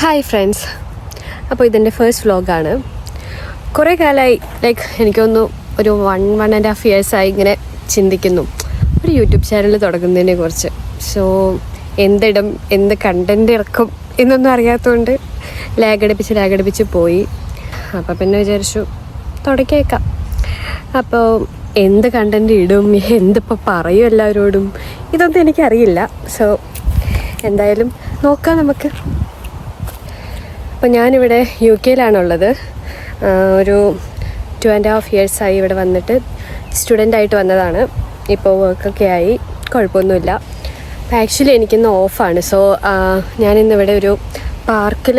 Hi friends, അപ്പോൾ ഇതിൻ്റെ first വ്ലോഗാണ്. കുറേ കാലമായി എനിക്കൊന്ന് ഒരു 1.5 ഇയേഴ്സായി ഇങ്ങനെ ചിന്തിക്കുന്നു ഒരു യൂട്യൂബ് ചാനൽ തുടങ്ങുന്നതിനെ കുറിച്ച്. സോ എന്തിടും, എന്ത് കണ്ടൻറ് ഇറക്കും എന്നൊന്നും അറിയാത്തതുകൊണ്ട് ലാഗടിപ്പിച്ച് പോയി. അപ്പോൾ പിന്നെ വിചാരിച്ചു തുടങ്ങിയേക്കാം. അപ്പോൾ എന്ത് കണ്ടൻറ് ഇടും, എന്തിപ്പോൾ പറയും എല്ലാവരോടും, ഇതൊന്നും എനിക്കറിയില്ല. സോ എന്തായാലും നോക്കാം നമുക്ക്. അപ്പോൾ ഞാനിവിടെ UK-ലാണുള്ളത്. ഒരു 2.5 ഇയേഴ്സായി ഇവിടെ വന്നിട്ട്. സ്റ്റുഡൻ്റായിട്ട് വന്നതാണ്. ഇപ്പോൾ വർക്കൊക്കെ ആയി, കുഴപ്പമൊന്നുമില്ല. അപ്പോൾ ആക്ച്വലി എനിക്കിന്ന് ഓഫാണ്. സോ ഞാനിന്നിവിടെ ഒരു പാർക്കിൽ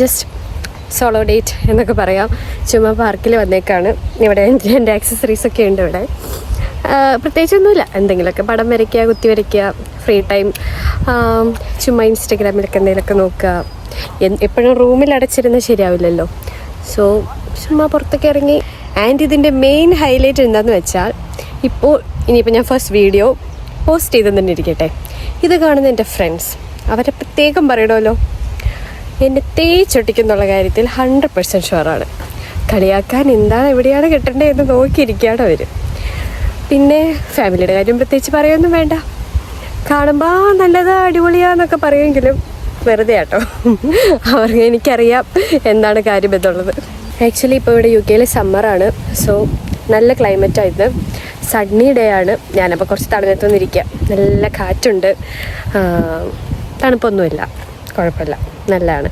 ജസ്റ്റ് സോളോ ഡേറ്റ് എന്നൊക്കെ പറയാം, ചുമ്മാ പാർക്കിൽ വന്നേക്കാണ്. ഇവിടെ എൻ്റെ ആക്സസറീസൊക്കെ ഉണ്ട് ഇവിടെ. പ്രത്യേകിച്ചൊന്നുമില്ല, എന്തെങ്കിലുമൊക്കെ പടം വരയ്ക്കുക, കുത്തി വരയ്ക്കുക, ഫ്രീ ടൈം ചുമ്മാ ഇൻസ്റ്റഗ്രാമിലൊക്കെ എന്തെങ്കിലുമൊക്കെ നോക്കുക. എപ്പോഴും റൂമിൽ അടച്ചിരുന്നാൽ ശരിയാവില്ലല്ലോ. സോ ചുമ്മാ പുറത്തൊക്കെ ഇറങ്ങി. ആൻഡ് ഇതിൻ്റെ മെയിൻ ഹൈലൈറ്റ് എന്താണെന്ന് വെച്ചാൽ, ഇനിയിപ്പോൾ ഞാൻ ഫസ്റ്റ് വീഡിയോ പോസ്റ്റ് ചെയ്തെന്ന് തന്നെ ഇരിക്കട്ടെ. ഇത് കാണുന്ന എൻ്റെ ഫ്രണ്ട്സ്, അവരെ പ്രത്യേകം പറയണമല്ലോ, എന്നെ തേച്ചൊട്ടിക്കുന്നുള്ള കാര്യത്തിൽ 100% ഷുവറാണ്. കളിയാക്കാൻ എന്താണ് എവിടെയാണ് കിട്ടേണ്ടത് എന്ന് നോക്കിയിരിക്കുകയാണ് അവർ. പിന്നെ ഫാമിലിയുടെ കാര്യം പ്രത്യേകിച്ച് പറയുകയൊന്നും വേണ്ട. കാണുമ്പോൾ നല്ലതാ അടിപൊളിയാന്നൊക്കെ പറയുമെങ്കിലും വെറുതെ ആട്ടോ. അവർക്ക് എനിക്കറിയാം എന്താണ് കാര്യം എന്നുള്ളത്. ആക്ച്വലി ഇപ്പോൾ ഇവിടെ UK-യിൽ സമ്മറാണ്. സോ നല്ല ക്ലൈമറ്റായിരുന്നു. സണ്ണി ഡേ ആണ്. ഞാനപ്പോൾ കുറച്ച് തണുപ്പത്തൊന്നിരിക്കുക. നല്ല കാറ്റുണ്ട്, തണുപ്പൊന്നുമില്ല, കുഴപ്പമില്ല, നല്ലതാണ്.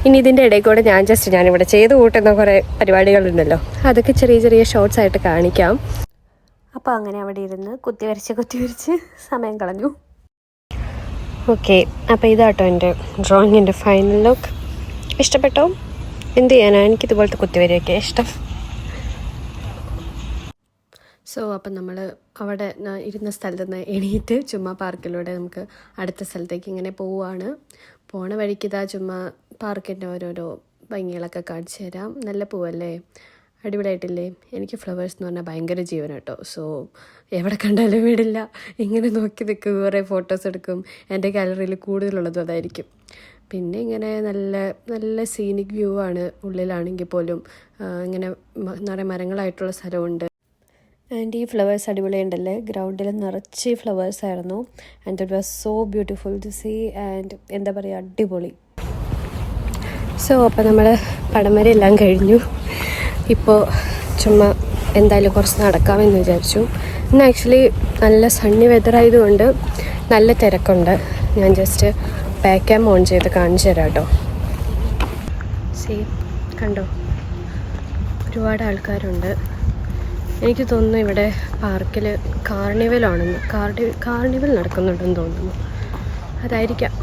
ഇനി ഇതിൻ്റെ ഇടയിൽ കൂടെ ഞാനിവിടെ ചെയ്ത് കൂട്ടുന്ന കുറേ പരിപാടികളുണ്ടല്ലോ, അതൊക്കെ ചെറിയ ചെറിയ ഷോർട്സ് ആയിട്ട് കാണിക്കാം. അപ്പോൾ അങ്ങനെ അവിടെ ഇരുന്ന് കുത്തി വരച്ച് സമയം കളഞ്ഞു. ഓക്കെ, അപ്പോൾ ഇതാട്ടോ എൻ്റെ ഡ്രോയിങ്ങിൻ്റെ ഫൈനൽ ലുക്ക്. ഇഷ്ടപ്പെട്ടോ? എന്ത് ചെയ്യാനാണ്, എനിക്കിതുപോലത്തെ കുത്തിവരയൊക്കെ ഇഷ്ടം. സോ അപ്പം നമ്മൾ അവിടെ ഇരുന്ന സ്ഥലത്ത് നിന്ന് എണീറ്റ് ചുമ്മാ പാർക്കിലൂടെ നമുക്ക് അടുത്ത സ്ഥലത്തേക്ക് ഇങ്ങനെ പോവുകയാണ്. പോണ വഴിക്ക് ഇതാ ചുമ്മാ പാർക്കിൻ്റെ ഓരോരോ ഭംഗികളൊക്കെ കാണിച്ചു തരാം. നല്ല പൂവല്ലേ, അടിപൊളിയായിട്ടില്ലേ? എനിക്ക് ഫ്ലവേഴ്സ് എന്ന് പറഞ്ഞാൽ ഭയങ്കര ജീവൻ കേട്ടോ. സോ എവിടെ കണ്ടാലും വിടില്ല, ഇങ്ങനെ നോക്കി നിൽക്കും, കുറേ ഫോട്ടോസ് എടുക്കും. എൻ്റെ ഗാലറിയിൽ കൂടുതലുള്ളതും അതായിരിക്കും. പിന്നെ ഇങ്ങനെ നല്ല നല്ല സീനിക് വ്യൂ ആണ്. ഉള്ളിലാണെങ്കിൽ പോലും ഇങ്ങനെ നിറയെ മരങ്ങളായിട്ടുള്ള സ്ഥലമുണ്ട്. ആൻഡ് ഈ ഫ്ലവേഴ്സ് അടിപൊളിയുണ്ടല്ലേ, ഗ്രൗണ്ടിൽ നിറച്ച് ഫ്ലവേഴ്സ് ആയിരുന്നു. And it was so beautiful to see. And എന്താ പറയുക, അടിപൊളി. സോ അപ്പോൾ നമ്മൾ പടം വരെ എല്ലാം കഴിഞ്ഞു. ഇപ്പോൾ ചുമ്മാ എന്തായാലും കുറച്ച് നടക്കാമെന്ന് വിചാരിച്ചു. ഇന്ന് ആക്ച്വലി നല്ല സണ്ണി വെതറായതുകൊണ്ട് നല്ല തിരക്കുണ്ട്. ഞാൻ ജസ്റ്റ് ബാക്ക് ക്യാം ഓൺ ചെയ്ത് കാണിച്ചു തരാം കേട്ടോ. കണ്ടോ, ഒരുപാട് ആൾക്കാരുണ്ട്. എനിക്ക് തോന്നുന്നു ഇവിടെ പാർക്കിൽ കാർണിവലാണെന്ന്, കാർണിവൽ നടക്കുന്നുണ്ടെന്ന് തോന്നുന്നു, അതായിരിക്കാം.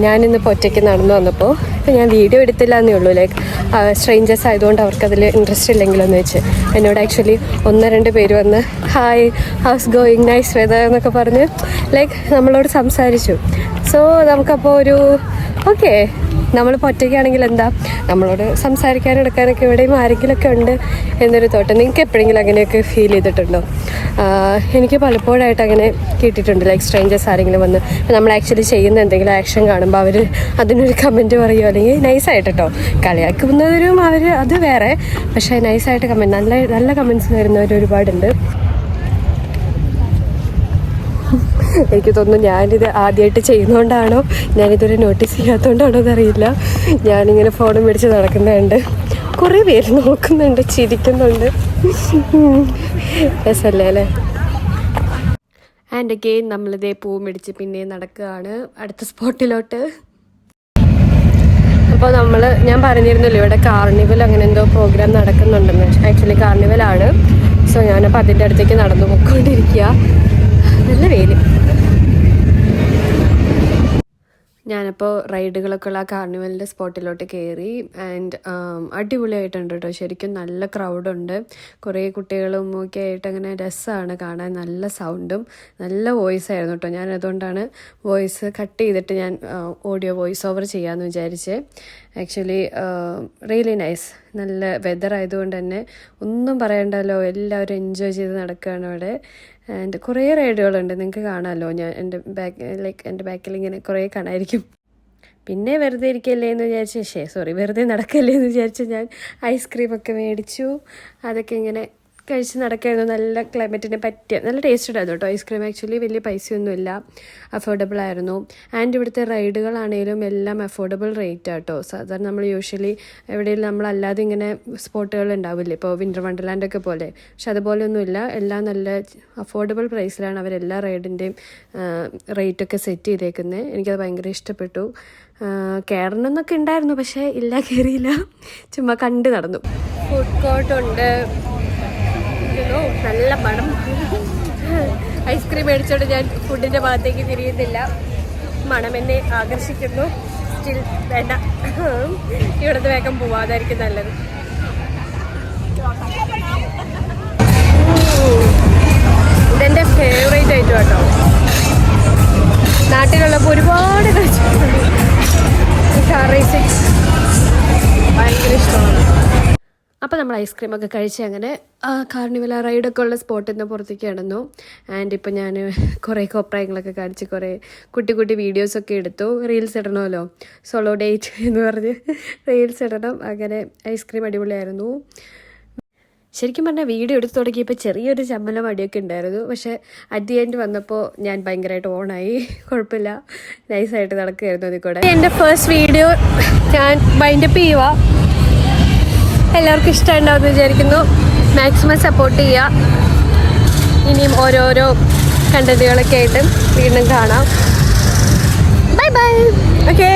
ഞാനിന്നിപ്പോൾ ഒറ്റയ്ക്ക് നടന്നു വന്നപ്പോൾ ഇപ്പം ഞാൻ വീഡിയോ എടുത്തില്ല എന്നേ ഉള്ളൂ. സ്ട്രേഞ്ചേഴ്സ് ആയതുകൊണ്ട് അവർക്കതിൽ ഇൻട്രസ്റ്റ് ഇല്ലെങ്കിലെന്ന് വെച്ച് എന്നോട് ആക്ച്വലി 1-2 പേര് വന്ന് hi, how's going, nice weather എന്നൊക്കെ പറഞ്ഞ് നമ്മളോട് സംസാരിച്ചു. സോ നമുക്കപ്പോൾ ഒരു ഓക്കെ, നമ്മളിപ്പോൾ ഒറ്റയ്ക്കാണെങ്കിൽ എന്താ, നമ്മളോട് സംസാരിക്കാനും എടുക്കാനൊക്കെ ഇവിടെയും ആരെങ്കിലുമൊക്കെ ഉണ്ട് എന്നൊരു തോട്ടം. നിങ്ങൾക്ക് എപ്പോഴെങ്കിലും അങ്ങനെയൊക്കെ ഫീൽ ചെയ്തിട്ടുണ്ടോ? എനിക്ക് പലപ്പോഴായിട്ട് അങ്ങനെ കിട്ടിയിട്ടുണ്ട്. സ്ട്രേഞ്ചേഴ്സ് ആരെങ്കിലും വന്ന് നമ്മൾ ആക്ച്വലി ചെയ്യുന്ന എന്തെങ്കിലും ആക്ഷൻ കാണുമ്പോൾ അവർ അതിനൊരു കമൻറ്റ് പറയുമോ, അല്ലെങ്കിൽ നൈസായിട്ട് കേട്ടോ, കളിയാക്കുന്നവരും അവർ അത് വേറെ, പക്ഷേ നൈസായിട്ട് കമൻറ്റ്, നല്ല നല്ല കമൻറ്റ്സ് വരുന്നവർ ഒരുപാടുണ്ട്. എനിക്ക് തോന്നുന്നു ഞാനിത് ആദ്യമായിട്ട് ചെയ്യുന്നതുകൊണ്ടാണോ, ഞാനിതൊരു നോട്ടീസ് ചെയ്യാത്തതുകൊണ്ടാണോ എന്നറിയില്ല. ഞാനിങ്ങനെ ഫോണും പിടിച്ച് നടക്കുന്നുണ്ട്, കുറേ പേര് നോക്കുന്നുണ്ട്, ചിരിക്കുന്നുണ്ട്. രസമല്ലേ അല്ലേ? ആൻഡ് അഗെയിൻ നമ്മളിതേ പൂ മേടിച്ച് പിന്നെ നടക്കുകയാണ് അടുത്ത സ്പോട്ടിലോട്ട്. അപ്പോൾ ഞാൻ പറഞ്ഞിരുന്നല്ലോ ഇവിടെ കാർണിവൽ അങ്ങനെ എന്തോ പ്രോഗ്രാം നടക്കുന്നുണ്ടെന്ന്. ആക്ച്വലി കാർണിവലാണ്. സോ ഞാനപ്പോൾ അതിൻ്റെ അടുത്തേക്ക് നടന്നു പോയിക്കൊണ്ടിരിക്കുക. നല്ല വെയിൽ. ഞാനപ്പോൾ റൈഡുകളൊക്കെ ഉള്ള കാർണിവലിൻ്റെ സ്പോട്ടിലോട്ട് കയറി. ആൻഡ് അടിപൊളിയായിട്ടുണ്ട് കേട്ടോ, ശരിക്കും നല്ല ക്രൗഡുണ്ട്. കുറേ കുട്ടികളും ഒക്കെ ആയിട്ട് അങ്ങനെ രസമാണ് കാണാൻ. നല്ല സൗണ്ടും നല്ല വോയിസ് ആയിരുന്നു കേട്ടോ. ഞാൻ അതുകൊണ്ടാണ് വോയിസ് കട്ട് ചെയ്തിട്ട് ഞാൻ ഓഡിയോ വോയിസ് ഓവർ ചെയ്യാമെന്ന് വിചാരിച്ച്. Actually really nice. നല്ല വെതർ ആയതുകൊണ്ട് തന്നെ ഒന്നും പറയണ്ടല്ലോ, എല്ലാവരും എൻജോയ് ചെയ്ത് നടക്കുകയാണ് അവിടെ. ആൻഡ് കുറേ റൈഡുകളുണ്ട്, നിങ്ങൾക്ക് കാണാമല്ലോ. ഞാൻ എൻ്റെ ബാക്കിൽ ഇങ്ങനെ കുറേ കാണാമായിരിക്കും. പിന്നെ വെറുതെ ഇരിക്കല്ലേ എന്ന് വിചാരിച്ച് വെറുതെ നടക്കല്ലേ എന്ന് വിചാരിച്ച് ഞാൻ ഐസ്ക്രീമൊക്കെ മേടിച്ചു. അതൊക്കെ ഇങ്ങനെ കഴിച്ച് നടക്കായിരുന്നു. നല്ല ക്ലൈമറ്റിന് പറ്റിയ നല്ല ടേസ്റ്റ് ഉണ്ടായിരുന്നു കേട്ടോ ഐസ്ക്രീം. ആക്ച്വലി വലിയ പൈസയൊന്നുമില്ല, അഫോർഡബിൾ ആയിരുന്നു. ആൻഡ് ഇവിടുത്തെ റൈഡുകളാണെങ്കിലും എല്ലാം അഫോർഡബിൾ റേറ്റ് ആട്ടോ. സാധാരണ നമ്മൾ യൂഷ്വലി എവിടെയെങ്കിലും നമ്മളല്ലാതെ ഇങ്ങനെ സ്പോട്ടുകൾ ഉണ്ടാവില്ലേ, ഇപ്പോൾ വിൻ്റർ വണ്ടർലാൻഡൊക്കെ പോലെ. പക്ഷെ അതുപോലെയൊന്നുമില്ല, എല്ലാം നല്ല അഫോർഡബിൾ പ്രൈസിലാണ് അവരെല്ലാ റൈഡിൻ്റെയും റേറ്റൊക്കെ സെറ്റ് ചെയ്തേക്കുന്നത്. എനിക്കത് ഭയങ്കര ഇഷ്ടപ്പെട്ടു. കയറണം എന്നൊക്കെ ഉണ്ടായിരുന്നു, പക്ഷേ കയറിയില്ല, ചുമ്മാ കണ്ട് നടന്നു. ഫുഡ് കോർട്ടുണ്ട്, നല്ല മണം. ഐസ്ക്രീം മേടിച്ചോണ്ട് ഞാൻ ഫുഡിൻ്റെ ഭാഗത്തേക്ക് തിരിയുന്നില്ല, മണം എന്നെ ആകർഷിക്കുന്നു. സ്റ്റിൽ വേണ്ട, ഇവിടുന്ന് വേഗം പോവാതായിരിക്കും നല്ലത്. ഇതെൻ്റെ ഫേവറേറ്റ് ഐറ്റം കേട്ടോ. നാട്ടിലുള്ളപ്പോൾ ഒരുപാട് കഴിച്ചിട്ടുണ്ട്. കാർ റേസിംഗ് ഭയങ്കര ഇഷ്ടമാണ്. അപ്പോൾ നമ്മൾ ഐസ്ക്രീമൊക്കെ കഴിച്ച് അങ്ങനെ കാർണിവൽ റൈഡൊക്കെ ഉള്ള സ്പോട്ടിൽ നിന്ന് പുറത്തേക്ക് കിടന്നു. ആൻഡ് ഇപ്പോൾ ഞാൻ കുറേ കോപ്രായങ്ങളൊക്കെ കാണിച്ച് കുറേ കുട്ടി കുട്ടി വീഡിയോസൊക്കെ എടുത്തു. റീൽസ് ഇടണമല്ലോ, സോളോ ഡേറ്റ് എന്ന് പറഞ്ഞ് റീൽസ് ഇടണം. അങ്ങനെ ഐസ്ക്രീം അടിപൊളിയായിരുന്നു. ശരിക്കും പറഞ്ഞാൽ വീഡിയോ എടുത്ത് തുടങ്ങിയപ്പോൾ ചെറിയൊരു ചമ്മല മടിയൊക്കെ ഉണ്ടായിരുന്നു. പക്ഷേ അറ്റ് ദി എൻഡ് വന്നപ്പോൾ ഞാൻ ഭയങ്കരമായിട്ട് ഓണായി. കുഴപ്പമില്ല, നൈസായിട്ട് നടക്കുകയായിരുന്നു. അതിൽ കൂടെ എൻ്റെ ഫസ്റ്റ് വീഡിയോ ഞാൻ വൈൻഡപ്പ് ചെയ്യുക. എല്ലാവർക്കും ഇഷ്ടമുണ്ടാവുമെന്ന് വിചാരിക്കുന്നു. മാക്സിമം സപ്പോർട്ട് ചെയ്യുക. ഇനിയും ഓരോരോ കണ്ടന്റുകളൊക്കെ ആയിട്ട് വീണ്ടും കാണാം. Bye bye. ഓക്കേ.